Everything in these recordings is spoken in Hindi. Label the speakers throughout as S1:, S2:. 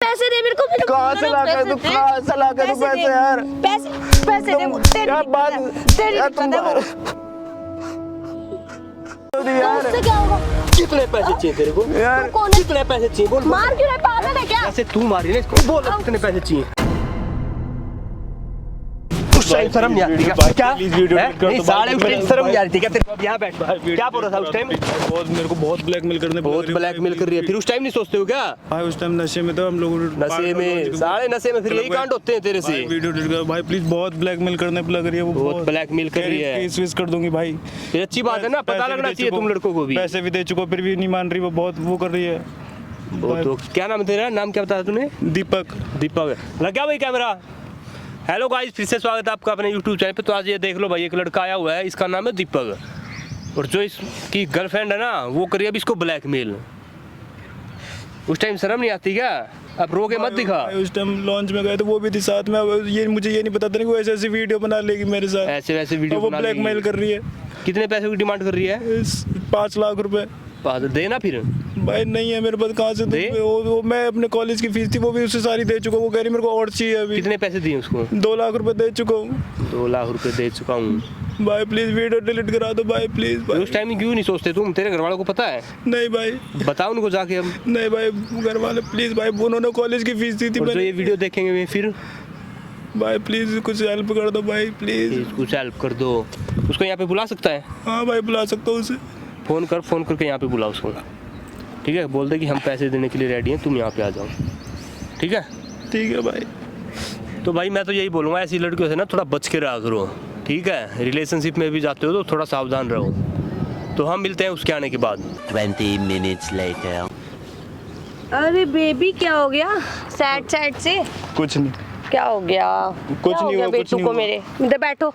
S1: पैसे दे मेरे को।
S2: कहाँ से ला कर तू पैसे यार?
S1: पैसे दे मुझे।
S2: यार बात यार तुम यार
S1: उससे क्या होगा?
S3: कितने पैसे चाहिए तेरे को
S2: यार?
S3: कितने पैसे चाहिए बोल।
S1: मार क्यों रहा है? पागल है क्या?
S3: ऐसे तू मारी ना इसको, बोल कितने पैसे चाहिए। उस टाइम शर्म नहीं आती क्या? क्या नहीं साले उस टाइम शर्म नहीं आ रही थी क्या तेरे को? अब यहाँ बैठ, क्या बोल रहा था उस टाइम?
S2: बहुत मेरे को बहुत ब्लैकमेल करने
S3: बहुत ब्लैकमेल कर रही है। फिर उस टाइम नहीं सोचते हो क्या?
S2: भाई उस टाइम नशे में तो हम लोग
S3: नशे में, साले नशे में फिर यही कांड होते हैं तेरे से।
S2: वीडियो डिलीट कर भाई प्लीज। बहुत ब्लैकमेल करने पे लग रही है वो,
S3: बहुत ब्लैकमेल कर रही है।
S2: केस कर दूंगी भाई।
S3: ये अच्छी बात है ना, पता लगना चाहिए तुम लड़कों को भी।
S2: पैसे भी दे चुका फिर भी नहीं मान रही वो, बहुत वो कर रही है।
S3: वो तो क्या नाम है तेरा? नाम क्या बताया तूने?
S2: दीपक।
S3: दीपक लग गया भाई कैमरा। हेलो गाइस, फिर से स्वागत है आपका अपने यूट्यूब चैनल पे। तो आज ये देख लो भाई, एक लड़का आया हुआ है, इसका नाम है दीपक, और जो इसकी गर्लफ्रेंड है ना वो करी अब इसको ब्लैकमेल। उस टाइम शर्म नहीं आती क्या? अब रोके मत दिखा।
S2: उस टाइम लॉन्च में गए थे, वो भी थी साथ में। अब ये मुझे ये नहीं पता था कि वो ऐसे ऐसी वीडियो बना लेगी मेरे साथ।
S3: ऐसे वैसे वीडियो
S2: वो
S3: बना
S2: ब्लैकमेल कर रही है।
S3: कितने पैसे की डिमांड कर रही है?
S2: 5 लाख रुपए।
S3: देना फिर।
S2: भाई नहीं है मेरे पास, कहाँ से
S3: दे?
S2: वो मैं अपने कॉलेज की फीस थी वो भी उससे सारी दे चुका हूँ। वो कह रही मेरे को और चाहिए अभी।
S3: कितने पैसे दिए उसको?
S2: 2 लाख रुपए दे चुका हूँ।
S3: 2 लाख रुपए दे चुका हूँ।
S2: भाई प्लीज वीडियो डिलीट करा दो भाई प्लीज भाई।
S3: उस टाइम क्यों नहीं सोचते तुम? तेरे घर वालों को पता है?
S2: नहीं भाई।
S3: बताओ उनको जाके। अब
S2: नहीं भाई घर वाले प्लीज भाई, उन्होंने कॉलेज की फीस दी थी।
S3: और जो ये वीडियो देखेंगे फिर
S2: भाई प्लीज कुछ हेल्प कर दो भाई प्लीज।
S3: कुछ हेल्प कर दो। उसको यहाँ पे बुला सकता है?
S2: हाँ भाई बुला सकता हूँ उसे।
S3: फोन करके यहाँ पे बुला उसको, ठीक है? बोल दे कि हम पैसे देने के लिए रेडी हैं, तुम यहाँ पे आ जाओ, ठीक है?
S2: ठीक है भाई।
S3: तो भाई मैं तो यही बोलूँगा, ऐसी लड़कियों से ना थोड़ा बच के रहा करो, ठीक है? रिलेशनशिप में भी जाते हो तो थोड़ा सावधान रहो। तो हम मिलते हैं उसके आने के बाद।
S4: 20 minutes later.
S1: अरे बेबी क्या हो गया? सैड से
S2: कुछ नहीं।
S1: क्या हो गया?
S2: कुछ
S1: क्या हो
S2: नहीं
S1: गया
S2: हुआ, कुछ
S1: बेटू
S2: नहीं
S1: को
S2: हुआ।
S1: मेरे? इधर बैठो।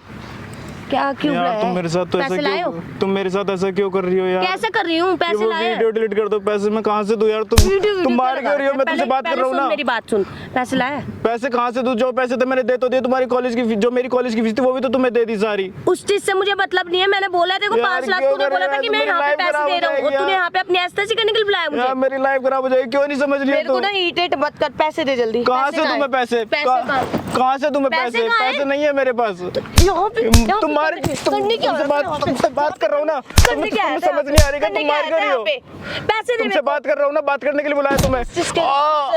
S1: क्या क्यों
S2: यार
S1: बुलाया
S2: तुम
S1: है?
S2: मेरे साथ तो ऐसा
S1: पैसे लाए हो?
S2: क्यों? तुम मेरे साथ ऐसा क्यों कर रही हो यार?
S1: कैसे कर रही हूँ? पैसे
S2: वो
S1: लाए?
S2: वीडियो डिलीट कर दो। पैसे मैं कहाँ से दूं यार? तुम मार क्यों रही हो? मैं तुमसे बात कर रहा हूँ ना।
S1: मेरी बात सुन। पैसे लाए?
S2: पैसे कहाँ से दूं? जो पैसे थे मैंने दे तो दिए। तुम्हारी कॉलेज की फीस, जो मेरी कॉलेज की फीस थी वो भी तो तुम्हें दे दी सारी।
S1: उस चीज से मुझे मतलब नहीं है। मैंने बोला देखो
S2: यार
S1: 5 लाख
S2: क्यों
S1: तूने
S2: कर
S1: बोला
S2: रहे
S1: था
S2: हो?
S1: कि मैं
S2: मेरी
S1: यहाँ पे
S2: लाइफ
S1: पैसे
S2: खराब
S1: दे
S2: हो
S1: रहा हूँ और
S2: जाएगी
S1: तूने
S2: यार।
S1: यहाँ पे अपनी ऐसे करने के लिए बुलाया मुझे।
S2: यार मेरी लाइफ खराब हो जाएगी। क्यों नहीं समझ रही हो
S1: मेरे को ना
S2: तुम?
S1: ईटेट मत कर। पैसे दे जल्दी।
S2: कहाँ से तुम्हें पैसे? कहाँ से तुम्हें
S1: पैसे
S2: पैसे?
S1: कहाँ है?
S2: पैसे नहीं है मेरे पास।
S1: यहाँ पे
S2: तुमसे बात कर रहा हूँ ना।
S1: करने क्या
S2: तुम्हें समझ नहीं आ रही, तुम मार कर रही हो।
S1: पैसे दे।
S2: तुमसे बात कर रहा हूँ ना, बात करने के लिए बुलाया तुम्हें।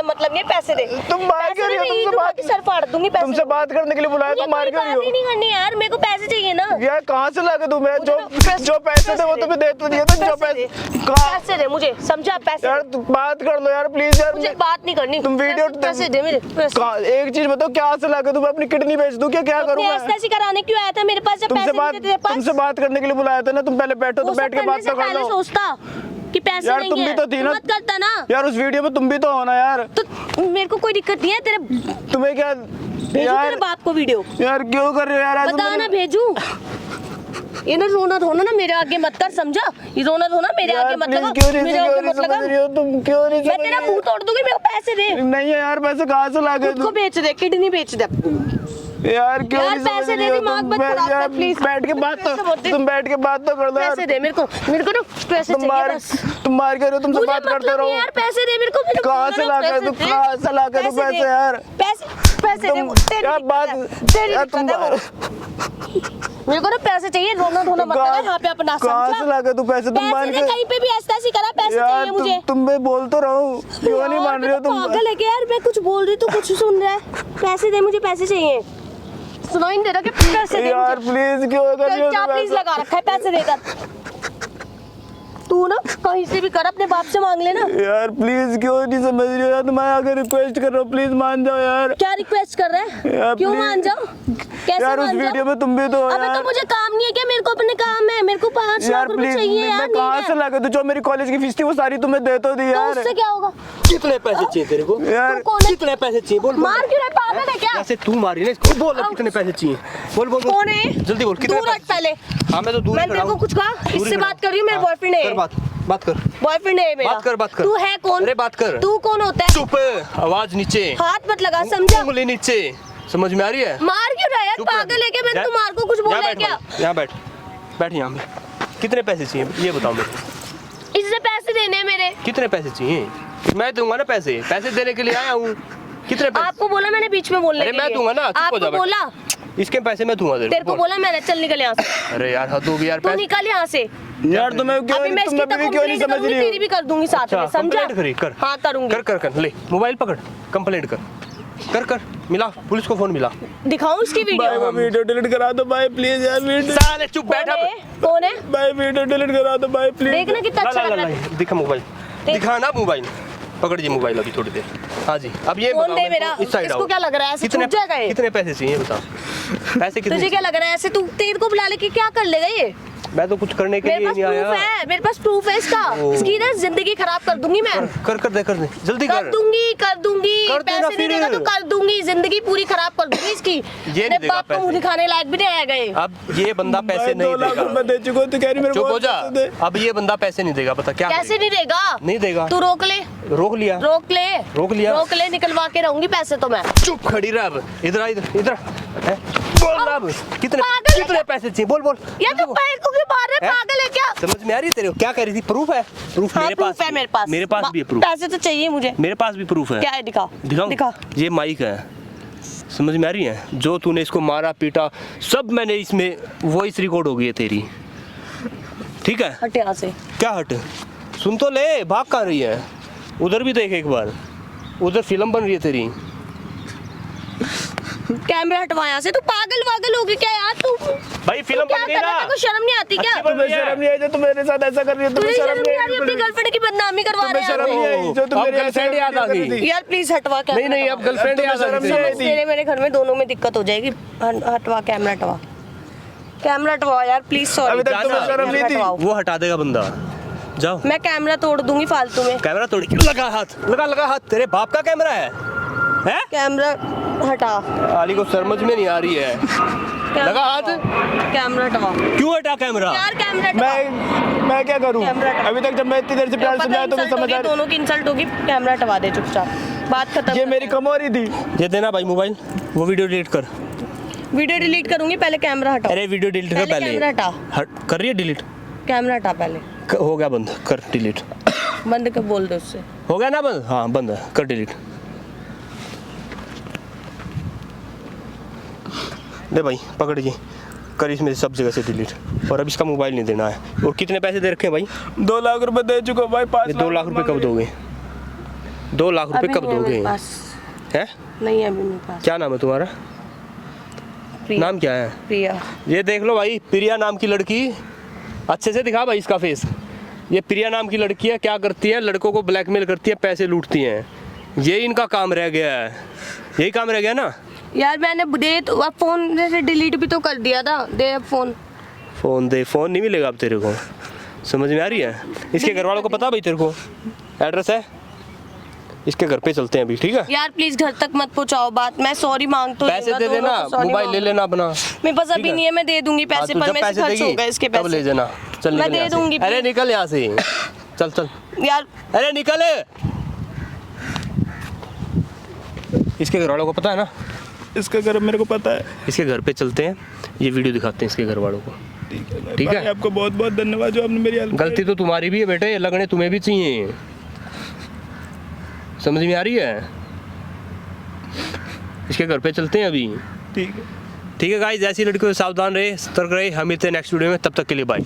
S1: मतलब नहीं, पैसे दे।
S2: तुम मार कर रही हो।
S1: सर फाड़ दूंगी। पैसे
S2: तुमसे बात करने के लिए बुलाया, तुम मार कर रही हो।
S1: नहीं करनी यार, मेरे को पैसे चाहिए ना
S2: यार कहाँ से लाके दूं मैं? जो पैसे थे वो तुम्हें दे तो दिए थे। जो
S1: पैसे दे मुझे, समझा? पैसे
S2: यार तुम बात कर लो यार प्लीज यार।
S1: मुझे बात नहीं करनी।
S2: तुम वीडियो
S1: पैसे दे मेरे।
S2: एक चीज बताओ, क्या से लाके दूं? मैं अपनी किडनी बेच दूं क्या करूं मैं?
S1: ऐसे कराने क्यों आया था मेरे पास जब पैसे नहीं थे तेरे पास?
S2: तुमसे बात करने के लिए बुलाया था ना। तुम पहले बैठो, तो बैठ के बात तो कर लो।
S1: सोचता कि पैसे
S2: यार
S1: नहीं
S2: तुम भी तो थी ना।
S1: मत करता ना
S2: यार उस वीडियो में तुम भी तो हो ना यार।
S1: तो मेरे को कोई दिक्कत नहीं है। तेरे
S2: तुम्हें क्या
S1: भेजू
S2: यार?
S1: तेरे बाप को वीडियो?
S2: यार क्यों कर रहे हो यार?
S1: बता ना, भेजू? ये ना रोना धोना ना मेरे आगे मत कर, समझा? ये रोना धोना मेरे आगे मत लगा। मेरे आगे मत लगा।
S2: तुम क्यों नहीं
S1: मैं तेरा मुंह तोड़ दूंगी। मेरे को पैसे दे।
S2: नहीं है यार, पैसे कहाँ से लाके
S1: खुद को बेच दे, किडनी बेच दे।
S2: यार क्यों
S1: यार
S2: नहीं समझ
S1: पैसे
S2: रही
S1: दे,
S2: हो
S1: दिमाग
S2: तुम?
S1: मत खराब कर
S2: यार
S1: प्लीज।
S2: बैठ के बात तो तुम बैठ के बात तो कर दो यार।
S1: पैसे दे मेरे को ना पैसे चाहिए बस।
S2: तुम मार कर रहे हो। तुमसे
S1: मुझे
S2: बात करते
S1: मतलब
S2: रहो
S1: नहीं यार, पैसे दे मेरे को।
S2: कहाँ से ला कर? कहाँ से ला कर पैसे यार?
S1: पैसे दे
S2: यार बात यार तुम
S1: मेरे को ना पैसे चाहिए। रोना धोना मत कर यहाँ पे अपना,
S2: कहाँ से ला कर तू पैसे? तुम मान के
S1: कहीं पे भी ऐसा करा। पैसे चाहिए मुझे।
S2: तुम मैं बोल तो रहा हूँ, क्यों नहीं मान रही हो तुम?
S1: पागल है क्या यार? मैं कुछ बोल रही तो कुछ सुन रहा है। पैसे दे मुझे, पैसे चाहिए। सुनाई नहीं दे रहा कि पैसे दे
S2: यार प्लीज क्यों कर रही हो?
S1: क्या प्लीज लगा रखा है? पैसे देकर तू ना कहीं से भी कर, अपने बाप से मांग लेना।
S2: यार प्लीज क्यों नहीं समझ रही हो यार? मैं आगे रिक्वेस्ट कर रहा हूँ, प्लीज मान जाओ यार।
S1: क्या रिक्वेस्ट कर रहा है?
S2: यार,
S1: क्यों
S2: please।
S1: मान जाओ? कैसे
S2: यार उस
S1: मान
S2: वीडियो
S1: जाओ?
S2: में तुम भी तो हो
S1: अबे
S2: यार।
S1: तो मुझे काम नहीं है क्या? मेरे को अपने काम है। मेरे को 5 लाख रुपए चाहिए यार।
S2: मैं कहाँ से ला के दूं? जो मेरी कॉलेज की फीस थी वो सारी तुम्हें दे तो दी
S1: तो
S2: यार।
S1: उससे क्या होगा?
S3: कितने पैसे चाहिए तेरे को?
S2: यार
S1: तू कौन है?
S3: कितने पैसे चाहिए बोल?
S1: मार क्यों रहा है? पागल है क्या?
S3: ऐसे तू मारी ना इसको, बोल अब कितने पैसे चाहिए? बोल बोल
S1: कौन है?
S3: जल्दी बोल। कितने
S1: दूर हट पहले।
S3: हाँ मैं तो दूर
S1: मैं तेरे को कुछ कहा? इससे बात कर रही हूँ। मेरा बॉयफ्रेंड है।
S3: बात कर।
S1: बॉयफ्रेंड है मेरा।
S3: बात कर।
S1: तू है कौन?
S3: अरे बात कर।
S1: तू कौन होता है?
S3: चुप, आवाज नीचे,
S1: हाथ मत लगा, समझा?
S3: उंगली नीचे। समझ में आ रही है?
S1: मार क्यों रहा है यार?
S3: चुप
S1: पागल है क्या? मैंने तुम्हारे को कुछ बोला है क्या?
S3: यहाँ बैठ यहाँ पे। कितने पैसे चाहिए ये बताओ मेरे को।
S1: इससे पैसे देने हैं मेरे।
S3: कितने पैसे चाहिए? मैं दूंगा ना पैसे, पैसे देने के लिए आया हूँ। कितने पैसे?
S1: आपको बोला मैंने बीच में बोलने
S3: अरे
S1: के
S3: मैं
S1: लिए।
S3: दूंगा ना, चुप हो जा
S1: आपको
S3: बेटा।
S1: बोला,
S3: इसके पैसे मैं दूंगा
S1: तेरे को बोला मैंने, चल निकल यहाँ से।
S3: अरे यार हद होगी यार।
S1: तू निकल यहाँ से।
S2: यार तुम्हें
S1: अभी मैं
S2: तुम
S1: इसकी
S2: अभी भी क्यों नहीं
S1: कंप्लेंट
S2: समझ
S1: करूंगी,
S2: रही
S1: तेरी
S2: हो?
S1: भी कर दूंगी साथ में, समझा?
S3: कंप्लेंट करी कर।
S1: हाँ करूंगी।
S3: कर ले मोबाइल पकड़, कंप्लेंट कर मिला, पुलिस को फोन मिला।
S1: दिखाऊं इसकी
S2: भाई वो
S1: वीडियो?
S2: वीडियो डिलीट करा दो भाई प्लीज यार, वीडियो
S3: साले चुप बैठ अब।
S1: कौन है?
S2: भाई वीडियो डिलीट करा दो भाई प्लीज।
S1: देखना कितना अच्छा लग रहा है।
S3: दिखा मोबाइल, दिखा ना मोबाइल। पकड़ जी मोबाइल अभी थोड़ी देर। हाँ जी, अब ये
S1: कौन
S3: बताओ
S1: दे
S3: मेरे
S1: मेरा?
S3: को, इस साइड
S1: इसको
S3: आओ।
S1: क्या लग रहा है, ऐसे छूट जाएगा ये?
S3: कितने पैसे चाहिए बता? पैसे कितने?
S1: तुझे क्या लग रहा है ऐसे? तू तेरे को बुला लेके क्या कर लेगा ये?
S3: मैं तो कुछ करने के
S1: मेरे
S3: लिए
S1: पास
S3: नहीं आया।
S1: प्रूफ है, मेरे पास प्रूफ है इसका। इसकी ना जिंदगी खराब कर दूंगी मैं।
S3: कर दे जल्दी
S1: कर
S3: कर।
S1: दूंगी
S3: कर देना
S1: पैसे नहीं
S3: फिर।
S1: देगा तो कर दूंगी, जिंदगी पूरी खराब कर दूंगी इसकी।
S3: नहीं
S1: मेरे
S3: देगा
S1: बाप को मुंह
S3: पैसे।
S1: दिखाने लायक भी नहीं आएगा ये।
S3: अब ये बंदा पैसे
S2: भाई
S3: नहीं
S2: 2 लाख रुपए
S3: देगा।
S2: दे चुको तो कह रही मेरे
S3: चुप हो
S2: बहुत
S3: जा।
S2: पैसे दे।
S3: अब ये बंदा पैसे नहीं देगा, पता क्या
S1: कैसे नहीं देगा?
S3: नहीं देगा।
S1: तू रोक ले,
S3: रोक लिया।
S1: रोक ले,
S3: रोक लिया।
S1: निकलवा के रहूंगी पैसे तो मैं।
S3: चुप खड़ी रह अब। इधर आ, इधर हैं? बोल ना अब। कितने
S1: पागल है
S3: कितने पैसे चाहिए? बोल
S1: या तो पैर को क्यों मार रहा है?
S3: हैं?
S1: पागल है क्या?
S3: समझ में आ रही है तेरे को? क्या कह रही थी? प्रूफ है? प्रूफ
S1: हाँ,
S3: मेरे
S1: प्रूफ
S3: पास
S1: है मेरे पास।
S3: मेरे पास भी है प्रूफ।
S1: पैसे तो चाहिए मुझे।
S3: मेरे पास भी प्रूफ है।
S1: क्या है? दिखा।
S3: दिखाऊं?
S1: दिखा।
S3: ये माइक है, समझ में आ रही है? जो तूने इसको मारा पीटा सब मैंने इसमें वॉइस रिकॉर्ड हो गई है तेरी, ठीक है?
S1: हट यहाँ से।
S3: क्या हट? सुन तो ले, भाग कहाँ रही है? उधर भी देख एक बार, उधर फिल्म बन रही है तेरी।
S1: कैमरा हटवा यहाँ से। तू पागल हो गई क्या यार तू?
S3: भाई फिल्म
S1: क्या
S3: बन गई
S1: कर रहा
S3: ना।
S1: है? तेरे को शर्म नहीं आती क्या?
S3: अच्छी बन
S2: तुम्हें शर्म नहीं आई जो तुम मेरे साथ ऐसा कर रही हो?
S1: तुझे
S2: तुम्हें
S1: शर्म नहीं आ रही? अपनी
S2: बिल्कुल भी?
S1: गर्लफ्रेंड की बदनामी करवा रहे
S2: तुम्हें शर्म नहीं
S1: हैं
S2: आई जो तुम
S3: अब
S2: मेरे
S3: गर्लफ्रेंड याद आ गई।
S1: यार प्लीज हटवा कैमरा।
S3: नहीं अब गर्लफ्रेंड याद आ
S2: शर्म
S3: गई
S2: नहीं आई
S3: तेरे
S2: थी।
S1: तेरे मेरे घर में दोनों में दिक्कत हो जाएगी। हटवा कैमरा, हटवा कैमरा, हटवा यार प्लीज। सॉरी,
S2: अभी तक तुम्हें शर्म नहीं थी?
S3: को। वो हटा देगा बंदा, जाओ।
S1: मैं कैमरा तोड़ दूंगी फालतू में।
S3: कैमरा तोड़ के लगा हाथ, लगा हाथ। तेरे बाप का कैमरा है? हैं?
S1: कैमरा हटा।
S3: आली को समझ में नहीं आ रही है। लगा हाथ।
S1: कैमरा हटवा
S3: क्यों हटा कैमरा?
S1: यार, कैमरा हटवा।
S2: मैं क्या करूं?
S1: कैमरा हटा।
S2: अभी तक जब मैं इतनी देर से प्यार समझाया तुम्हें समझ आ रही?
S1: दोनों की इंसल्ट होगी। कैमरा हटवा दे चुपचाप, बात खत्म।
S2: ये मेरी कमोरी थी।
S3: ये देना भाई मोबाइल, वो वीडियो डिलीट कर।
S1: वीडियो डिलीट करूंगी, पहले कैमरा हटा।
S3: अरे वीडियो डिलीट कर
S1: पहले कैमरा हटा।
S3: कर रही है डिलीट?
S1: कैमरा हटा पहले।
S3: हो गया बंद, कर डिलीट।
S1: बंद कर, बोल दे उससे।
S3: हो गया ना बंद? हाँ बंद है, कर डिलीट। ले भाई पकड़ जी, कर इसमें सब जगह से डिलीट। और अब इसका मोबाइल नहीं देना है। और कितने पैसे दे रखे हैं भाई?
S2: 2 लाख रुपए दे चुका भाई। 5
S3: ये 2 लाख रुपए कब दोगे? 2 लाख रुपए
S1: अभी
S3: कब
S1: नहीं है
S3: दोगे?
S1: मेरे पास।
S3: हैं?
S1: नहीं है अभी मेरे पास।
S3: क्या नाम है तुम्हारा?
S1: प्रिया।
S3: नाम क्या है?
S1: प्रिया।
S3: ये देख लो भाई, प्रिया नाम की लड़की। अच्छे से दिखा भाई इसका फेस। ये प्रिया नाम की लड़की है, क्या करती है? लड़कों को ब्लैकमेल करती है, पैसे लूटती हैं। ये इनका काम रह गया है, यही काम रह गया ना।
S1: यार मैंने दे तो अब फोन जैसे डिलीट भी तो कर दिया था। दे अब फोन।
S3: फोन दे, फोन नहीं मिलेगा अब तेरे को, समझ में आ रही है? इसके घर वालों को पता भाई तेरे को? एड्रेस है? इसके घर पे चलते हैं अभी, ठीक है?
S1: यार प्लीज घर तक मत पहुंचाओ बात। मैं सॉरी मांग तो
S3: पैसे दे देना, मोबाइल ले लेना अपना।
S1: मेरे पास
S3: ठीक
S1: अभी
S3: है?
S1: नहीं है, मैं दे दूंगी पैसे।
S3: हाँ,
S1: पर
S3: जब
S1: मेरे से खर्च हो गए इसके
S3: तब ले
S1: पैसे।
S3: देना। चल
S1: मैं
S3: निकल
S1: दे
S3: यहाँ से।
S1: दूंगी,
S3: अरे
S1: please।
S3: निकल यहाँ से, चल
S1: यार
S3: अरे निकल। इसके घर वालों को पता है ना?
S2: इसका घर मेरे को पता है।
S3: इसके घर पे चलते हैं, ये वीडियो दिखाते हैं इसके घर वालों को। ठीक है?
S2: भाई, आपको बहुत बहुत धन्यवाद जो आपने मेरी हेल्प
S3: गलती तो तुम्हारी भी है बेटे, लगने तुम्हें भी चाहिए। समझ में आ रही है? इसके घर पे चलते हैं अभी।
S2: ठीक है।
S3: ठीक है गाइस, ऐसी लड़कियों से सावधान रहे, सतर्क रहे। हम मिलते हैं नेक्स्ट वीडियो में, तब तक के लिए बाय।